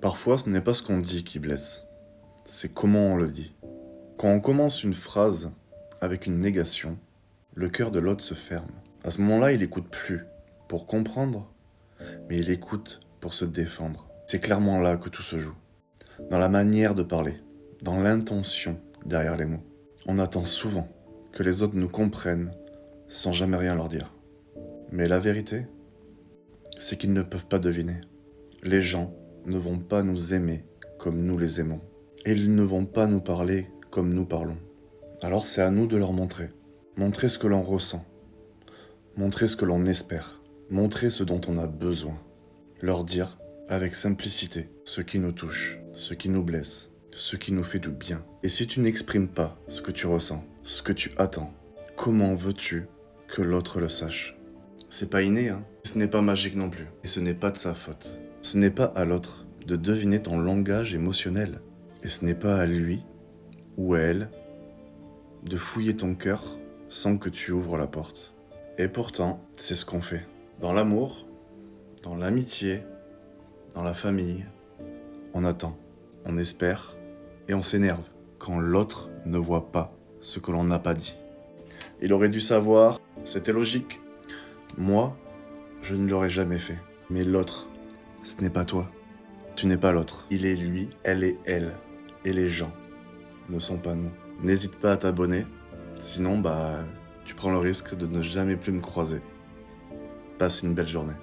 Parfois, ce n'est pas ce qu'on dit qui blesse, c'est comment on le dit. Quand on commence une phrase avec une négation, le cœur de l'autre se ferme. À ce moment-là, il écoute plus pour comprendre, mais il écoute pour se défendre. C'est clairement là que tout se joue. Dans la manière de parler, dans l'intention derrière les mots. On attend souvent que les autres nous comprennent sans jamais rien leur dire. Mais la vérité, c'est qu'ils ne peuvent pas deviner. Les gens ne vont pas nous aimer comme nous les aimons. Et ils ne vont pas nous parler comme nous parlons. Alors c'est à nous de leur montrer. Montrer ce que l'on ressent. Montrer ce que l'on espère. Montrer ce dont on a besoin. Leur dire avec simplicité ce qui nous touche, ce qui nous blesse, ce qui nous fait du bien. Et si tu n'exprimes pas ce que tu ressens, ce que tu attends, comment veux-tu que l'autre le sache? C'est pas inné, hein. Ce n'est pas magique non plus. Et ce n'est pas de sa faute. Ce n'est pas à l'autre de deviner ton langage émotionnel. Et ce n'est pas à lui ou à elle de fouiller ton cœur sans que tu ouvres la porte. Et pourtant, c'est ce qu'on fait. Dans l'amour, dans l'amitié, dans la famille, on attend, on espère et on s'énerve quand l'autre ne voit pas ce que l'on n'a pas dit. Il aurait dû savoir, c'était logique. Moi, je ne l'aurais jamais fait. Mais l'autre, ce n'est pas toi. Tu n'es pas l'autre. Il est lui, elle est elle. Et les gens ne sont pas nous. N'hésite pas à t'abonner, sinon tu prends le risque de ne jamais plus me croiser. Passe une belle journée.